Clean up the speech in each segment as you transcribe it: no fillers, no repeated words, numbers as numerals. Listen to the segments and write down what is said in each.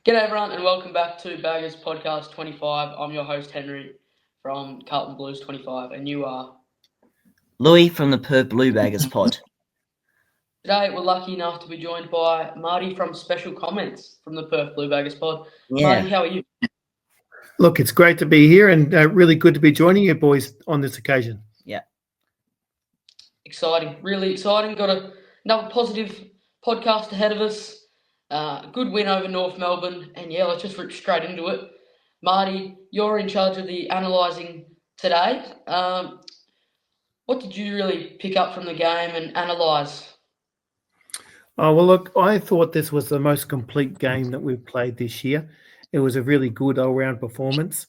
G'day everyone and welcome back to Baggers Podcast 25. I'm your host Henry from Carlton Blues 25 and you are. Louis from the Perth Blue Baggers pod. Today we're lucky enough to be joined by Marty from Special Comments from the Perth Blue Baggers pod. Yeah. Marty, how are you? Look, it's great to be here and really good to be joining you boys on this occasion. Yeah. Exciting, really exciting. Got another positive podcast ahead of us. Good win over North Melbourne, and yeah, let's just rip straight into it. Marty, you're in charge of the analysing today. What did you really pick up from the game and analyse? Oh, well, look, I thought this was the most complete game that we've played this year. It was a really good all-round performance.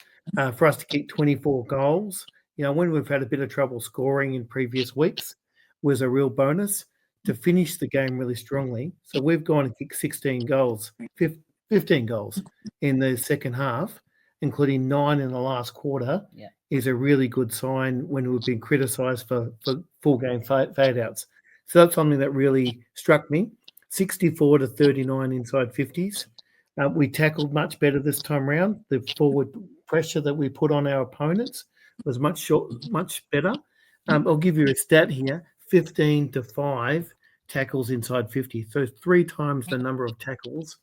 For us to kick 24 goals, when we've had a bit of trouble scoring in previous weeks, was a real bonus. To finish the game really strongly. So we've gone and kicked 16 goals, 15 goals in the second half, including 9 in the last quarter, is a really good sign when we've been criticised for full game fade-outs. So that's something that really struck me. 64 to 39 inside 50s. We tackled much better this time round. The forward pressure that we put on our opponents was much better. I'll give you a stat here. 15 to 5 tackles inside 50. So 3 times the number of tackles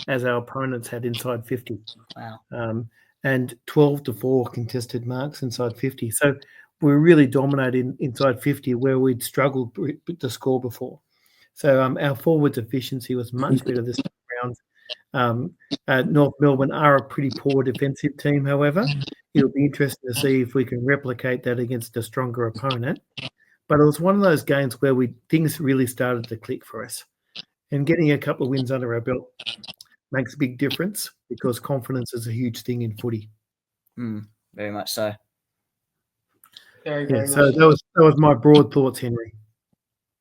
as our opponents had inside 50. Wow. And 12 to 4 contested marks inside 50. So we're really dominating inside 50 where we'd struggled to score before. So our forwards efficiency was much better this time around. North Melbourne are a pretty poor defensive team, however. It'll be interesting to see if we can replicate that against a stronger opponent. But it was one of those games where things really started to click for us. And getting a couple of wins under our belt makes a big difference because confidence is a huge thing in footy. Very much so. Very so that was my broad thoughts, Henry.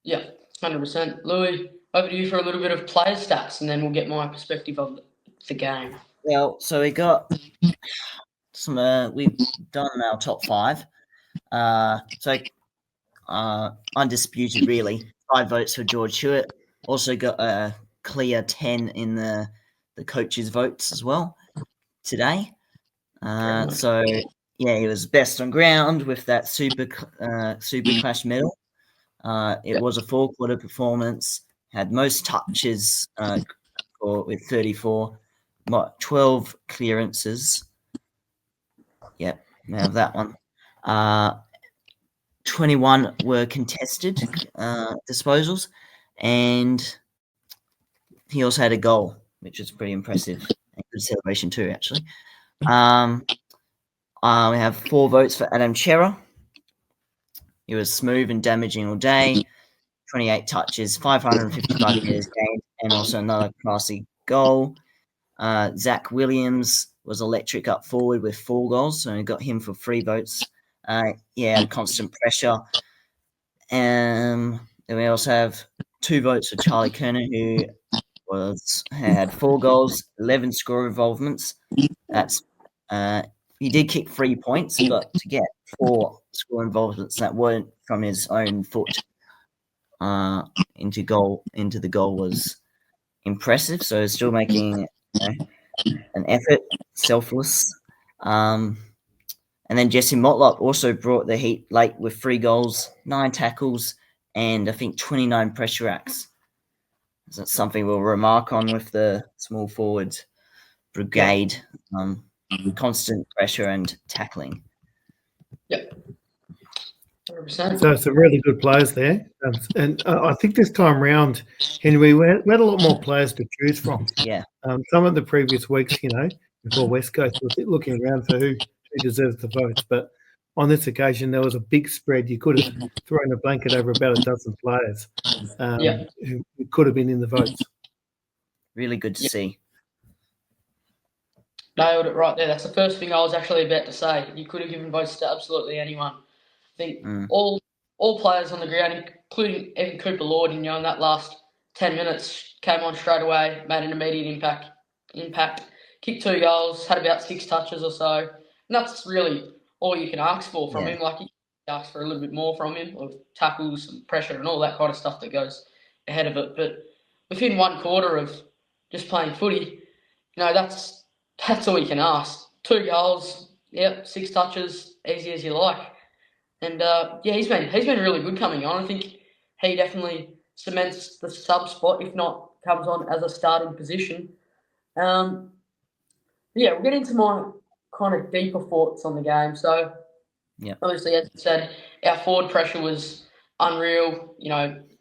Yeah, 100%. Louis, over to you for a little bit of player stats and then we'll get my perspective of the game. Well, so we got some. We've done our top 5. Undisputed, really. 5 votes for George Hewitt. Also got a clear 10 in the coaches' votes as well today. So yeah, he was best on ground with that super clash medal. It was a 4-quarter performance. Had most touches with 34. 12 clearances. Yep, we have that one. 21 were contested disposals, and he also had a goal, which was pretty impressive. And good celebration too, actually. We have 4 votes for Adam Chera. He was smooth and damaging all day. 28 touches, 555 metres gained, and also another classy goal. Zach Williams was electric up forward with 4 goals, so we got him for 3 votes. Constant pressure. And then we also have 2 votes for Charlie Kerner, who had 4 goals, 11 score involvements. That's he did kick 3 points, but to get 4 score involvements that weren't from his own foot into the goal was impressive. So still making an effort, selfless. And then Jesse Motlop also brought the heat late with 3 goals, 9 tackles, and I think 29 pressure acts. That's something we'll remark on with the small forwards brigade. Constant pressure and tackling. Yep. 100%. So some really good players there. And I think this time round, Henry, we had a lot more players to choose from. Yeah. Some of the previous weeks, before West Coast, was looking around for who deserves the votes. But on this occasion, there was a big spread. You could have thrown a blanket over about a dozen players who could have been in the votes. Really good to see. Nailed it right there. That's the first thing I was actually about to say. You could have given votes to absolutely anyone. I think all players on the ground, including even Cooper Lord, in that last 10 minutes, came on straight away, made an immediate impact, kicked 2 goals, had about 6 touches or so. And that's really all you can ask for from him. Like, you can ask for a little bit more from him, of tackles and pressure and all that kind of stuff that goes ahead of it. But within 1 quarter of just playing footy. That's all you can ask. 2 goals, 6 touches, easy as you like. And he's been really good coming on. I think he definitely cements the sub spot, if not comes on as a starting position. We'll get into my kind of deeper thoughts on the game. So, obviously, as I said, our forward pressure was unreal.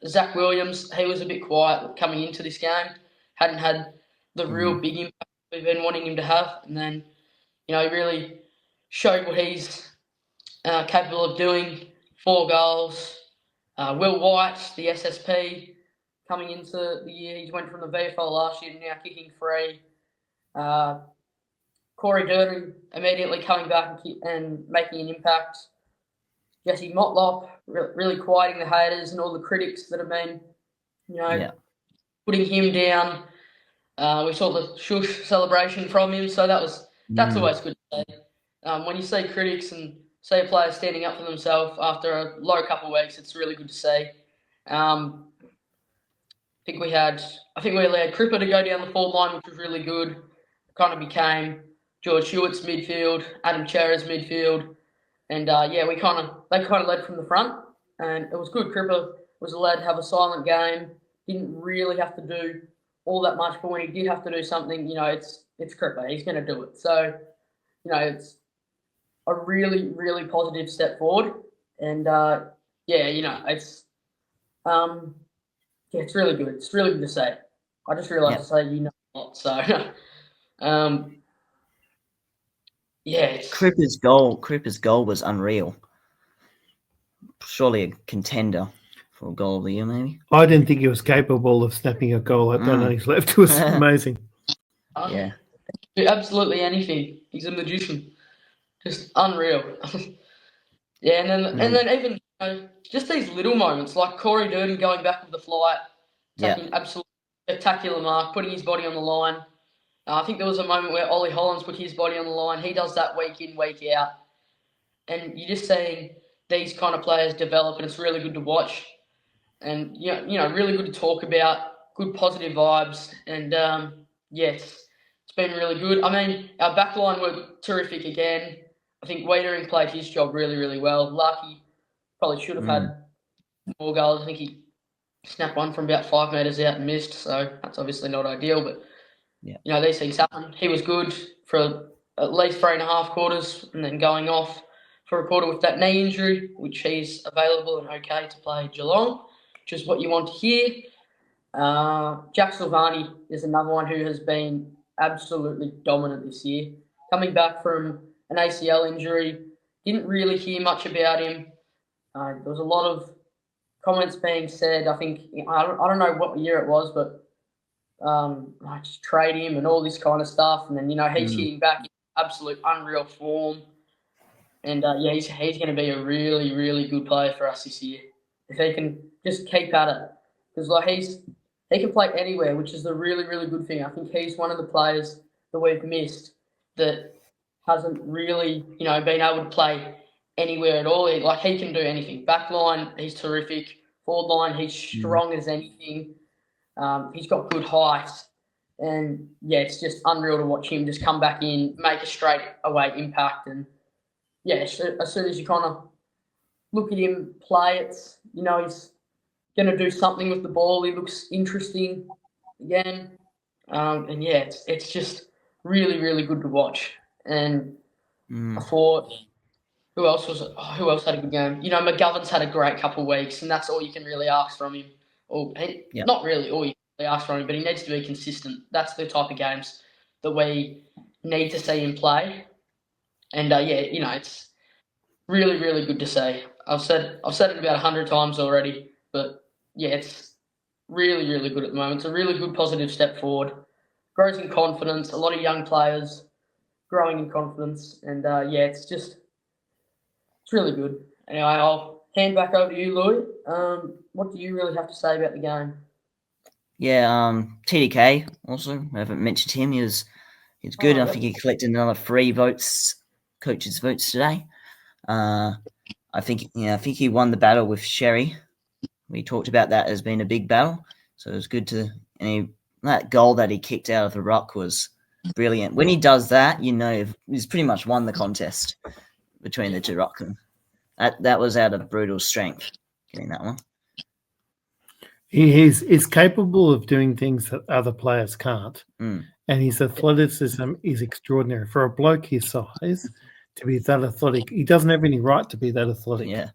Zach Williams, he was a bit quiet coming into this game. Hadn't had the real big impact we've been wanting him to have. And then, he really showed what he's capable of doing. 4 goals. Will White, the SSP, coming into the year. He went from the VFL last year to now kicking 3. Corey Durden immediately coming back and making an impact. Jesse Motlop really quieting the haters and all the critics that have been, putting him down. We saw the shush celebration from him, so that's always good to see. When you see critics and see players standing up for themselves after a low couple of weeks, it's really good to see. I think we allowed Cripper to go down the forward line, which was really good. It kind of became George Hewitt's midfield, Adam Chera's midfield, and they kind of led from the front, and it was good. Cripper was allowed to have a silent game, didn't really have to do all that much, but when he did have to do something, it's Cripper. He's going to do it. So, it's a really, really positive step forward, and it's it's really good. It's really good to say. I just realised to say a lot, so Cripper's goal was unreal. Surely a contender for a goal of the year, maybe. I didn't think he was capable of snapping a goal like that on his left. It was amazing. Absolutely anything. He's a magician. Just unreal. And then even just these little moments, like Corey Durden going back with the flight, taking absolutely spectacular mark, putting his body on the line. I think there was a moment where Ollie Hollins put his body on the line. He does that week in, week out. And you're just seeing these kind of players develop, and it's really good to watch. And, really good to talk about, good positive vibes. And, it's been really good. I mean, our backline were terrific again. I think Wiedering played his job really, really well. Lucky probably should have had more goals. I think he snapped one from about 5 metres out and missed, so that's obviously not ideal. But, these things happen. He was good for at least 3.5 quarters and then going off for a quarter with that knee injury, which he's available and okay to play Geelong, which is what you want to hear. Jack Silvani is another one who has been absolutely dominant this year. Coming back from an ACL injury, didn't really hear much about him. There was a lot of comments being said. I think, I don't know what year it was, but I just trade him and all this kind of stuff. And then, he's hitting back in absolute unreal form. And, he's going to be a really, really good player for us this year. If he can just keep at it. Because, he can play anywhere, which is the really, really good thing. I think he's one of the players that we've missed that hasn't really, been able to play anywhere at all. He can do anything. Backline, he's terrific. Forward line, he's strong as anything. He's got good height. And, it's just unreal to watch him just come back in, make a straight away impact. And, as soon as you kind of look at him play, it's, he's going to do something with the ball. He looks interesting again. It's just really, really good to watch. And I thought, who else had a good game? McGovern's had a great couple of weeks, and that's all you can really ask from him. Not really all you can really ask from him, but he needs to be consistent. That's the type of games that we need to see him play. And it's really, really good to see. I've said it about 100 times already, but it's really, really good at the moment. It's a really good positive step forward. Grows in confidence. A lot of young players growing in confidence, and it's really good. Anyway, I'll hand back over to you, Lloyd. What do you really have to say about the game? TDK also. I haven't mentioned him. He's good. I think he collected another 3 coaches' votes today. I think he won the battle with Sherry. We talked about that as being a big battle, so it was good to. And he that goal that he kicked out of the ruck was brilliant. When he does that, he's pretty much won the contest between the two ruckmen. That was out of brutal strength, getting that one. He's capable of doing things that other players can't. Mm. And his athleticism is extraordinary. For a bloke his size to be that athletic, he doesn't have any right to be that athletic. Yeah.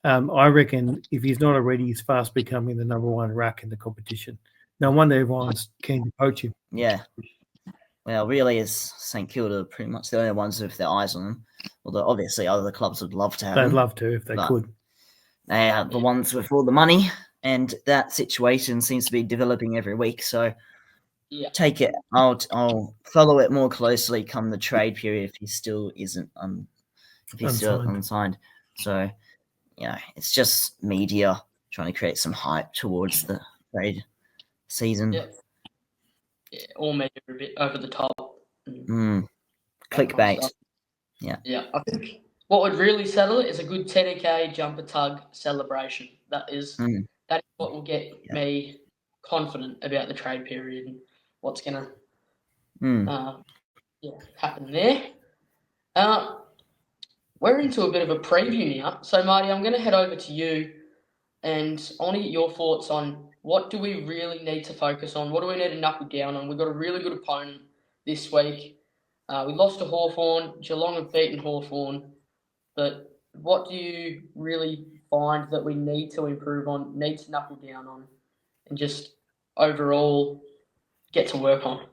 I reckon if he's not already, he's fast becoming the number one ruck in the competition. No wonder everyone's keen to poach him. Yeah. Well, really, is St Kilda pretty much the only ones with their eyes on them. Although, obviously, other clubs would love to have them. They'd love to if they could. They are the ones with all the money, and that situation seems to be developing every week. So, take it. I'll follow it more closely come the trade period if he still isn't still unsigned. So, it's just media trying to create some hype towards the trade season. Yeah, all maybe a bit over the top. Clickbait. Yeah. I think what would really settle it is a good 10k jumper tug celebration. That is what will get me confident about the trade period and what's gonna happen there. We're into a bit of a preview now. So Marty, I'm gonna head over to you and I want to get your thoughts on what do we really need to focus on? What do we need to knuckle down on? We've got a really good opponent this week. We lost to Hawthorn. Geelong have beaten Hawthorn. But what do you really find that we need to improve on, need to knuckle down on, and just overall get to work on?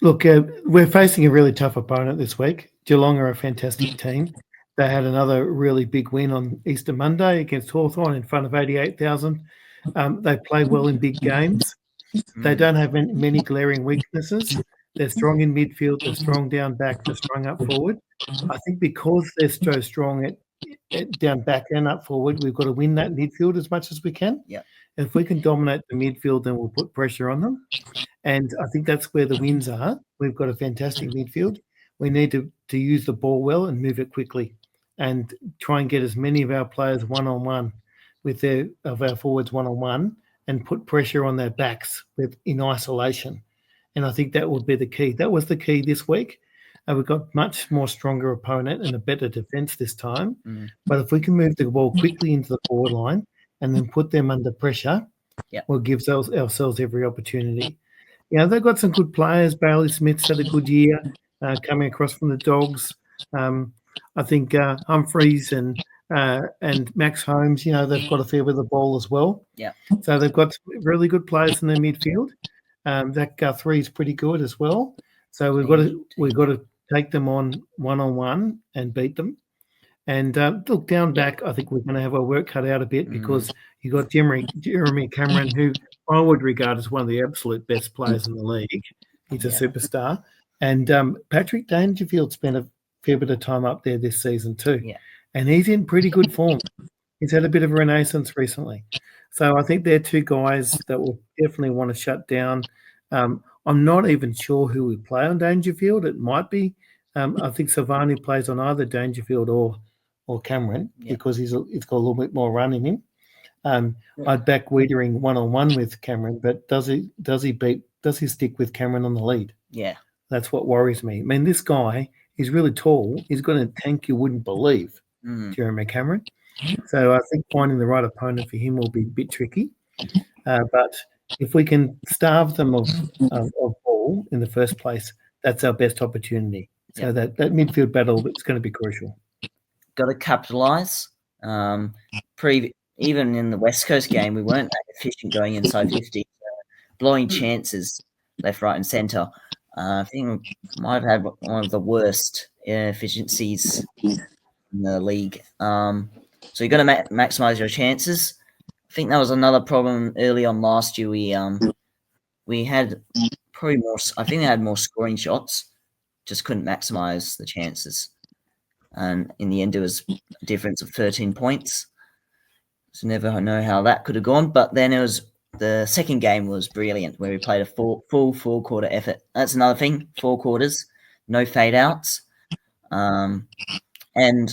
Look, we're facing a really tough opponent this week. Geelong are a fantastic team. They had another really big win on Easter Monday against Hawthorn in front of 88,000. They play well in big games. They don't have many glaring weaknesses. They're strong in midfield. They're strong down back. They're strong up forward. I think because they're so strong at down back and up forward, we've got to win that midfield as much as we can. Yeah. If we can dominate the midfield, then we'll put pressure on them. And I think that's where the wins are. We've got a fantastic midfield. We need to use the ball well and move it quickly and try and get as many of our players one-on-one of our forwards one-on-one and put pressure on their backs in isolation. And I think that would be the key. That was the key this week. We've got much more stronger opponent and a better defence this time. But if we can move the ball quickly into the forward line and then put them under pressure, we'll give ourselves every opportunity. They've got some good players. Bailey Smith's had a good year coming across from the Dogs. I think Humphreys and Max Holmes, they've got a fair bit of the ball as well. Yeah. So they've got really good players in their midfield. That Guthrie is pretty good as well. So we've got to take them on one-on-one and beat them. And look, down back, I think we're going to have our work cut out a bit because you got Jeremy Cameron, who I would regard as one of the absolute best players in the league. He's a superstar. And Patrick Dangerfield spent a fair bit of time up there this season too. Yeah. And he's in pretty good form. He's had a bit of a renaissance recently. So I think they're two guys that will definitely want to shut down. I'm not even sure who we play on Dangerfield. It might be. I think Savani plays on either Dangerfield or Cameron because he's got a little bit more run in him. I'd back Wiedering one-on-one with Cameron, but does he stick with Cameron on the lead? Yeah. That's what worries me. I mean, this guy is really tall. He's got a tank you wouldn't believe, Jeremy Cameron. So I think finding the right opponent for him will be a bit tricky. But if we can starve them of ball in the first place, that's our best opportunity. So that midfield battle is going to be crucial. Got to capitalise. Even in the West Coast game, we weren't that efficient going inside 50, blowing chances left, right, and centre. I think we might have had one of the worst efficiencies in the league. So you've got to maximise your chances. I think that was another problem early on last year. We had probably more. I think they had more scoring shots, just couldn't maximise the chances. And in the end, it was a difference of 13 points. So never know how that could have gone. But then the second game was brilliant, where we played a full 4-quarter effort. That's another thing, 4 quarters, no fade outs. And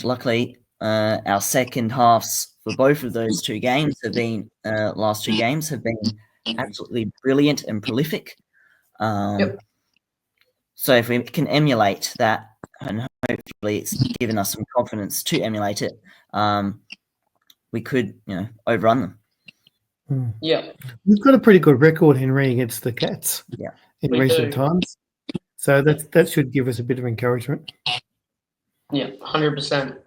luckily, our second halves for both of those two games last two games have been absolutely brilliant and prolific. Yep. So if we can emulate that, and hopefully it's given us some confidence to emulate it, we could, overrun them. Yeah. We've got a pretty good record, Henry, against the Cats in recent times. So that should give us a bit of encouragement. Yeah, 100%.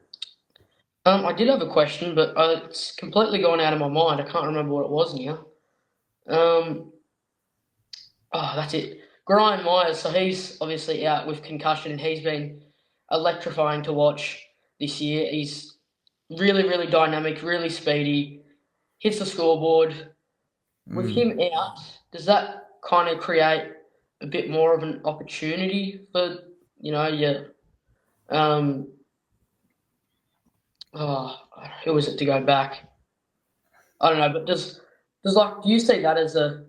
I did have a question, but it's completely gone out of my mind. I can't remember what it was now. That's it. Brian Myers, so he's obviously out with concussion. He's been electrifying to watch this year. He's really, really dynamic, really speedy, hits the scoreboard. With him out, does that kind of create a bit more of an opportunity for, who was it to go back? I don't know, but do you see that as a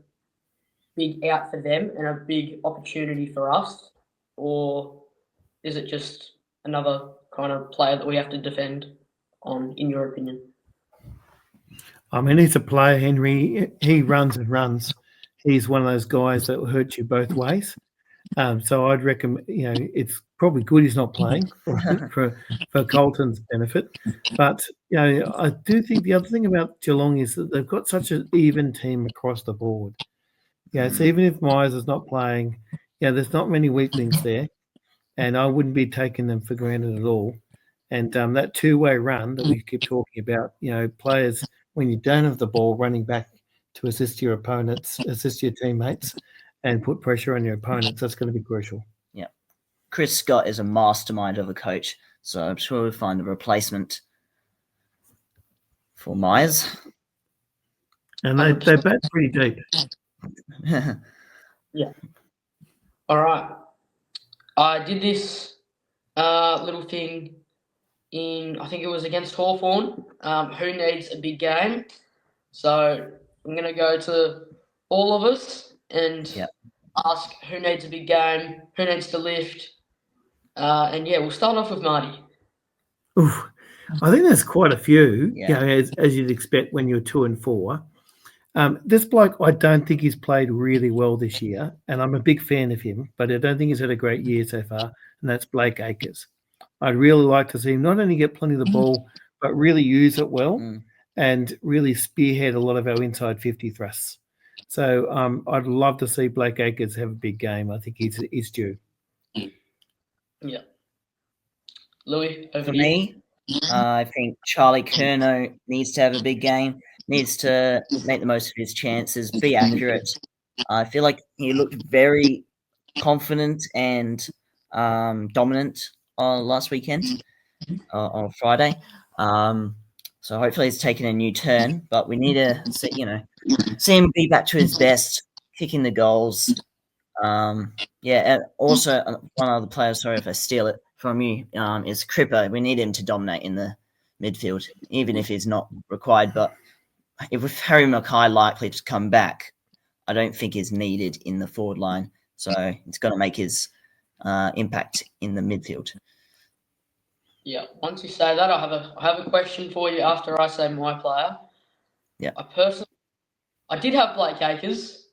big out for them and a big opportunity for us, or is it just another kind of player that we have to defend on, in your opinion? I mean, he's a player, Henry. He runs and runs. He's one of those guys that will hurt you both ways. So I'd recommend, it's probably good he's not playing for Colton's benefit. But, I do think the other thing about Geelong is that they've got such an even team across the board. So even if Myers is not playing, there's not many weaklings there, and I wouldn't be taking them for granted at all. And that two-way run that we keep talking about, players, when you don't have the ball, running back to assist your opponents, assist your teammates, and put pressure on your opponents, that's going to be crucial. Yeah. Chris Scott is a mastermind of a coach, so I'm sure we'll find a replacement for Myers. And they bat pretty deep. Yeah. All right. I did this little thing I think it was against Hawthorn. Who needs a big game? So I'm going to go to all of us and ask who needs a big game, who needs to lift. We'll start off with Marty. Oof. I think there's quite a few, as you'd expect when you're 2 and 4. This bloke, I don't think he's played really well this year, and I'm a big fan of him, but I don't think he's had a great year so far, and that's Blake Acres. I'd really like to see him not only get plenty of the ball, but really use it well and really spearhead a lot of our inside 50 thrusts. So I'd love to see Blake Acres have a big game. I think he's due. Yeah. Louis, over for to you. me, I think Charlie Curnow needs to have a big game, needs to make the most of his chances, be accurate. I feel like he looked very confident and dominant last weekend on Friday. So hopefully he's taken a new turn, but we need to see him be back to his best, kicking the goals. And also one other player, sorry if I steal it from you, is Cripper. We need him to dominate in the midfield, even if he's not required. But with Harry Mackay likely to come back, I don't think he's needed in the forward line. So it's got to make his impact in the midfield. Yeah. Once you say that, I have a question for you after I say my player. Yeah. I did have Blake Acres,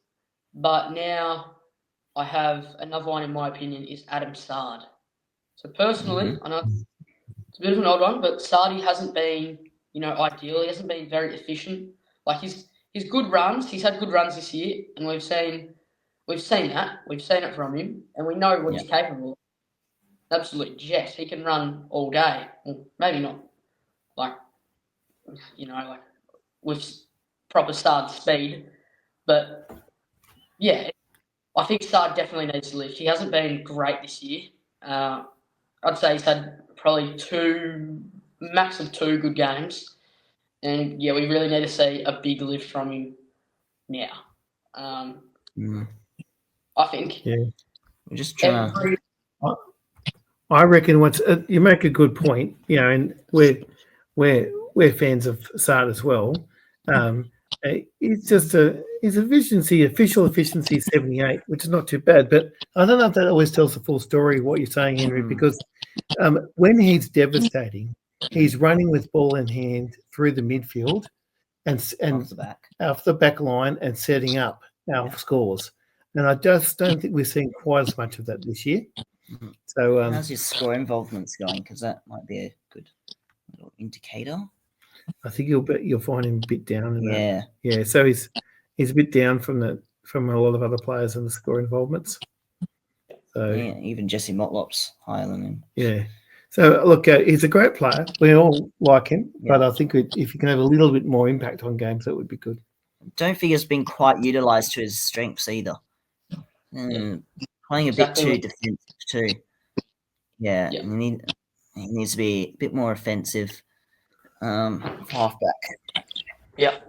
but now I have another one in my opinion is Adam Sard. So personally, I know it's a bit of an odd one, but Sardi hasn't been, ideal. He hasn't been very efficient. Like his good runs, he's had good runs this year, and we've seen that. We've seen it from him, and we know what he's capable of. Absolute jet. He can run all day. Well, maybe not like with proper Sard speed, but yeah, I think Sard definitely needs to lift. He hasn't been great this year. I'd say he's had probably max of 2 good games. And, we really need to see a big lift from him now. I think... Yeah. We're just trying I reckon you make a good point, and we're fans of Sard as well. It's just his official efficiency 78, which is not too bad. But I don't know if that always tells the full story of what you're saying, Henry, because when he's devastating, he's running with ball in hand through the midfield, and off the back line and setting up our scores. And I just don't think we're seeing quite as much of that this year. Mhm. So how's your score involvements going? Because that might be a good little indicator. I think you'll find him a bit down. Yeah. So he's a bit down from a lot of other players in the score involvements. So yeah, even Jesse Motlop's higher than him. Yeah. So look, he's a great player. We all like him, but I think if you can have a little bit more impact on games, that would be good. Don't think it's been quite utilised to his strengths either. Playing a bit too defensive too. Yeah, he needs to be a bit more offensive. Halfback. Yeah.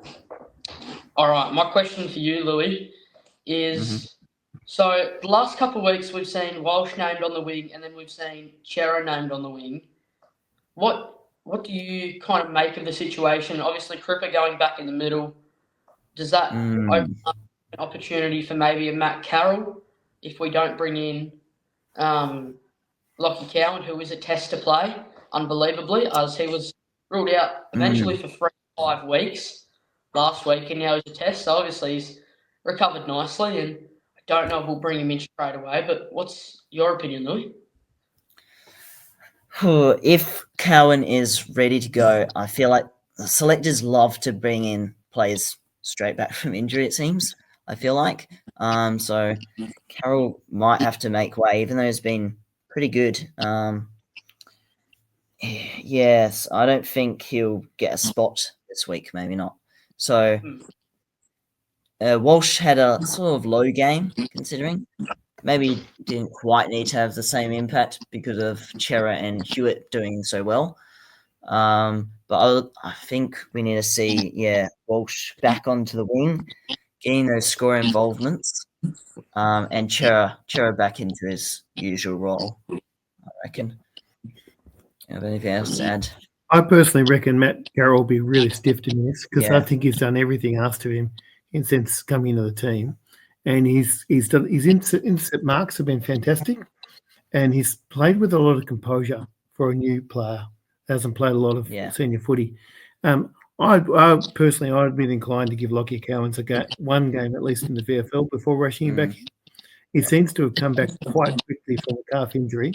All right. My question for you, Louis, is so the last couple of weeks we've seen Walsh named on the wing, and then we've seen Chera named on the wing. What do you kind of make of the situation? Obviously, Cripper going back in the middle. Does that open up an opportunity for maybe a Matt Carroll if we don't bring in Lockie Cowan, who is a test to play, unbelievably, as he was ruled out eventually for 3 to 5 weeks last week, and now he's a test. So obviously he's recovered nicely, and I don't know if we'll bring him in straight away, but what's your opinion, Louis? If Cowan is ready to go, I feel like the selectors love to bring in players straight back from injury, it seems. I feel like. So Carroll might have to make way, even though he's been pretty good. Yes, I don't think he'll get a spot this week, maybe not. So Walsh had a sort of low game, considering. Maybe didn't quite need to have the same impact because of Chera and Hewitt doing so well. But I think we need to see, Walsh back onto the wing, getting those score involvements, and Chera back into his usual role, I reckon. Have anything else to add? I personally reckon Matt Carroll will be really stiff in this because I think he's done everything asked of him since coming into the team. And his instant marks have been fantastic, and he's played with a lot of composure for a new player. Hasn't played a lot of senior footy. I'd been inclined to give Lockie Cowans one game at least in the VFL before rushing him back in. He seems to have come back quite quickly from a calf injury,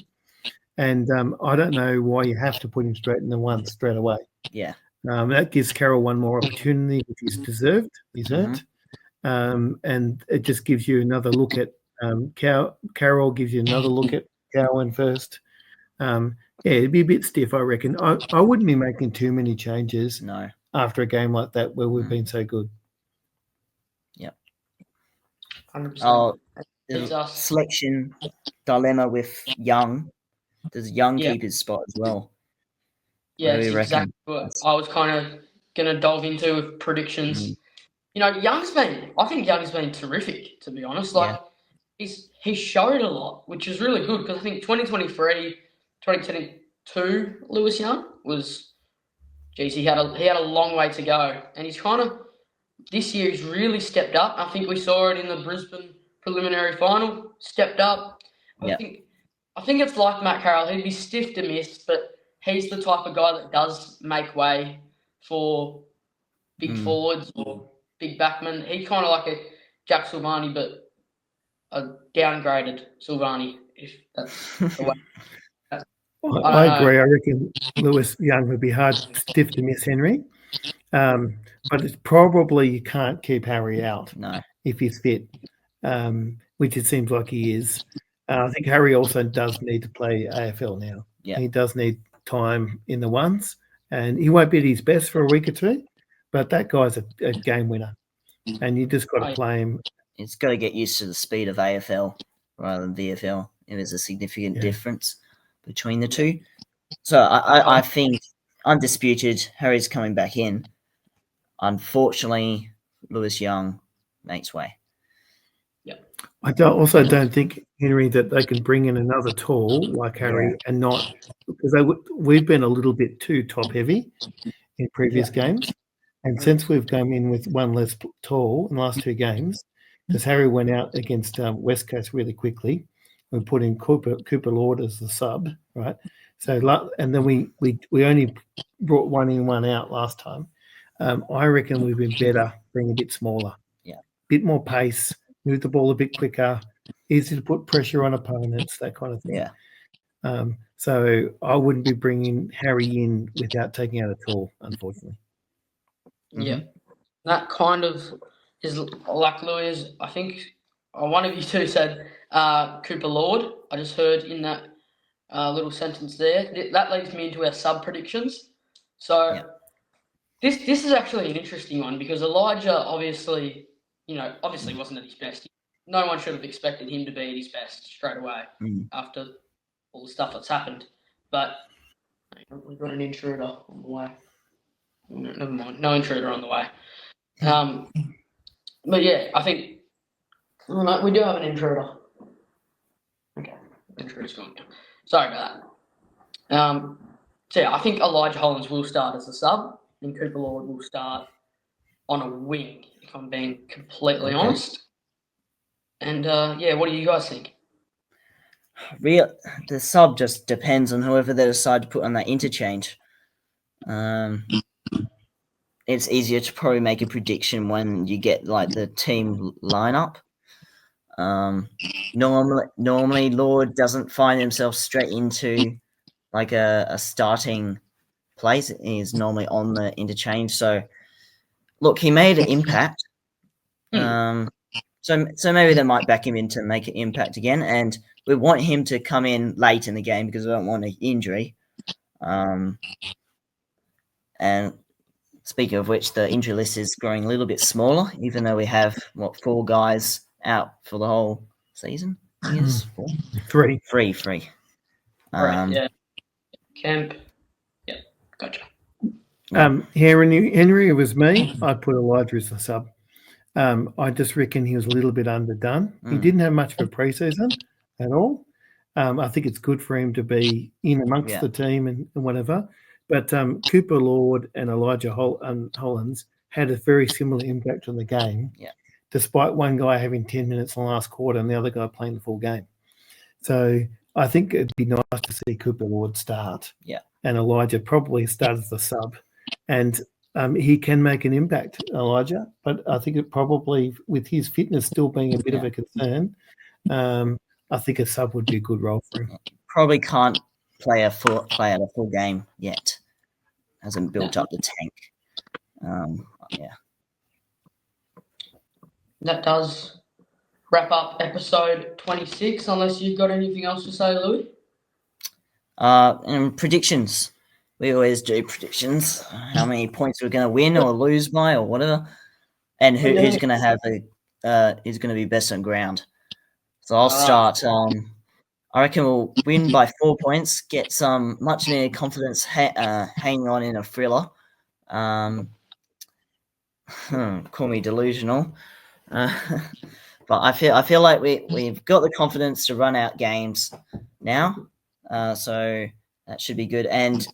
and I don't know why you have to put him straight in the one straight away. Yeah, that gives Carroll one more opportunity, which he's deserved. He's earned. And it just gives you another look at Carroll gives you another look at Cowan first. It'd be a bit stiff, I reckon. I wouldn't be making too many changes after a game like that where we've been so good. Yeah. 100%. Selection dilemma with Young. Does Young keep his spot as well? Yeah, it's exactly what I was kind of going to dive into with predictions. I think Young's been terrific, to be honest. He showed a lot, which is really good because I think 2023, 2022, Lewis Young was, he had a long way to go, and he's kind of this year he's really stepped up. I think we saw it in the Brisbane preliminary final. Stepped up. I think it's like Matt Carroll. He'd be stiff to miss, but he's the type of guy that does make way for big forwards or big backman. He's kind of like a Jack Silvani, but a downgraded Silvani, if that's the way. I agree. I reckon Lewis Young would be hard stiff to miss Henry. But it's probably you can't keep Harry out if he's fit, which it seems like he is. I think Harry also does need to play AFL now. Yeah. He does need time in the ones, and he won't be at his best for a week or two, but that guy's a game winner, and you just got to play him. He's got to get used to the speed of AFL rather than VFL. There's a significant difference between the two. So I think undisputed, Harry's coming back in. Unfortunately, Lewis Young makes way. Yeah, I also don't think, Henry, that they can bring in another tall like Harry and not because we've been a little bit too top heavy in previous games, and since we've come in with one less tall in the last 2 games, because Harry went out against West Coast really quickly, we put in Cooper Lord as the sub, right? So and then we only brought one in, one out last time. I reckon we've been better being a bit smaller. Yeah. Bit more pace, move the ball a bit quicker, easy to put pressure on opponents, that kind of thing. Yeah. So I wouldn't be bringing Harry in without taking out a tall, unfortunately. Yeah. That kind of is like Louis. I think one of you two said Cooper Lord. I just heard in that little sentence there. That leads me into our sub predictions. So this is actually an interesting one because Elijah obviously wasn't at his best. No one should have expected him to be at his best straight away after all the stuff that's happened. But we've got an intruder on the way. Never mind, no intruder on the way. But yeah, I think we do have an intruder. Okay, intruder's gone now. Sorry about that. So yeah, I think Elijah Hollins will start as a sub, and Cooper Lord will start on a wing, if I'm being completely honest. And what do you guys think? The sub just depends on whoever they decide to put on that interchange. It's easier to probably make a prediction when you get like the team lineup. Normally Lord doesn't find himself straight into like a starting place. He's normally on the interchange. So look, he made an impact. So maybe they might back him in to make an impact again, and we want him to come in late in the game because we don't want an injury. And speaking of which, the injury list is growing a little bit smaller, even though we have 4 guys out for the whole season. I think it's 4. Three. Three. Yeah. Camp. Yeah, gotcha. Henry, it was me. I put Elijah as the sub. I just reckon he was a little bit underdone. He didn't have much of a preseason at all. I think it's good for him to be in amongst the team and whatever. But Cooper Lord and Elijah Hollins had a very similar impact on the game, despite one guy having 10 minutes in the last quarter and the other guy playing the full game. So I think it'd be nice to see Cooper Lord start. Yeah. And Elijah probably start as the sub. And he can make an impact, Elijah, but I think it probably, with his fitness still being a bit of a concern, I think a sub would be a good role for him. Probably can't play out a full game yet. Hasn't built up the tank. That does wrap up episode 26, unless you've got anything else to say, Louis. And predictions. We always do predictions. How many points we're going to win or lose by or whatever. And who's going to have who's going to be best on ground. So I'll start. I reckon we'll win by 4 points, get some much needed confidence hanging on in a thriller. Call me delusional. But I feel like we've got the confidence to run out games now. So that should be good. And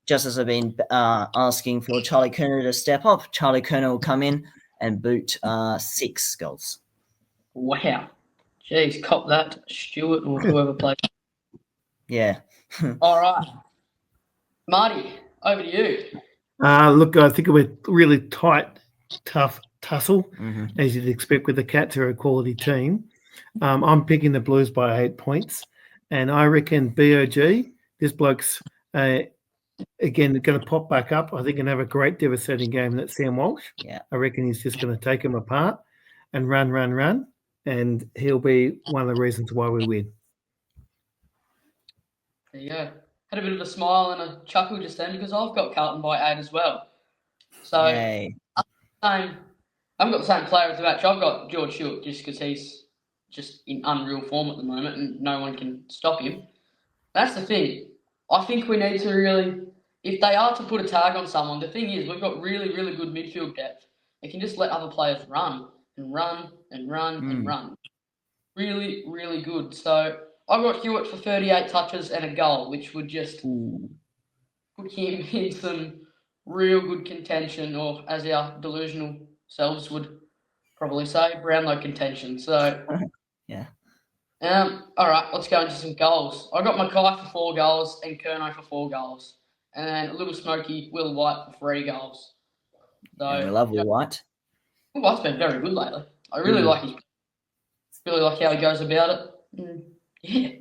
just as I've been asking for Charlie Kerner to step up, Charlie Kerner will come in and boot 6 goals. Wow. Jeez, cop that, Stuart or whoever plays. Yeah. All right. Marty, over to you. Look, I think it was really tight, tough tussle, Mm-hmm. as you'd expect with the Cats, who are a quality team. I'm picking the Blues by 8 points. And I reckon BOG, this bloke's, again, going to pop back up. I think going to have a great devastating game. That's Sam Walsh. Yeah. I reckon he's just going to take him apart and run. And he'll be one of the reasons why we win. There you go. Had a bit of a smile and a chuckle just then because I've got Carlton by 8 as well. So Yay. I haven't got the same player as the match. I've got George Stewart just because he's just in unreal form at the moment and no one can stop him. That's the thing. I think we need to really, if they are to put a tag on someone, the thing is we've got really, really good midfield depth. They can just let other players run. Really, really good. So I've got Hewitt for 38 touches and a goal, which would just put him in some real good contention, or as our delusional selves would probably say, Brownlow contention. So, yeah. All right, let's go into some goals. I got Mackay for 4 goals and Kerno for 4 goals. And then Little Smoky, Will White for 3 goals. So, and we love Will White. Will White's been very good lately. I really like how he goes about it. Yeah.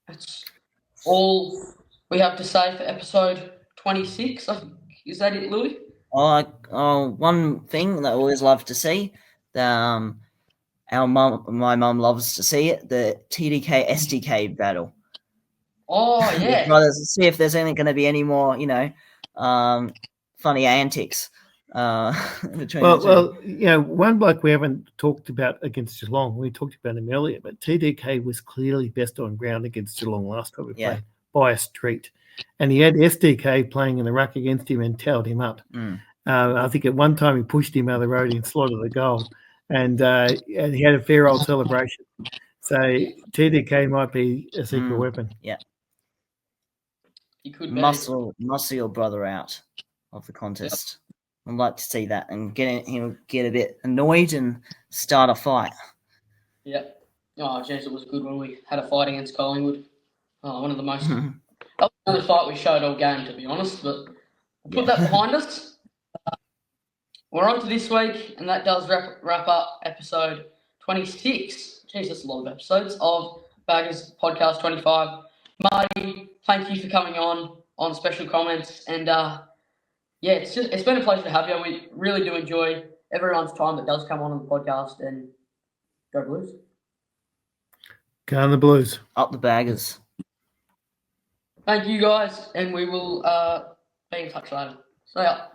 That's all we have to say for episode 26. Is that it, Louis? One thing that I always love to see, my mum loves to see it, the TDK SDK battle. Oh yeah. Brothers, see if there's going to be any more, funny antics. Between one bloke we haven't talked about against Geelong. We talked about him earlier, but TDK was clearly best on ground against Geelong last time we played by a street, and he had SDK playing in the ruck against him and towed him up. I think at one time he pushed him out of the road and slotted the goal, and he had a fair old celebration. So TDK might be a secret weapon. Yeah. He could muscle your brother out of the contest. I'd like to see that and he'll get a bit annoyed and start a fight. Yeah. Oh, jeez, it was good when we had a fight against Collingwood. Oh, one of the most. That was the only fight we showed all game, to be honest. But we'll put that behind us. We're on to this week, and that does wrap up episode 26. Jeez, that's a lot of episodes of Baggers Podcast 25. Marty, thank you for coming on special comments, and it's been a pleasure to have you. We really do enjoy everyone's time that does come on the podcast, and go Blues. Go on the Blues. Up the Baggers. Thank you guys, and we will be in touch later. See ya.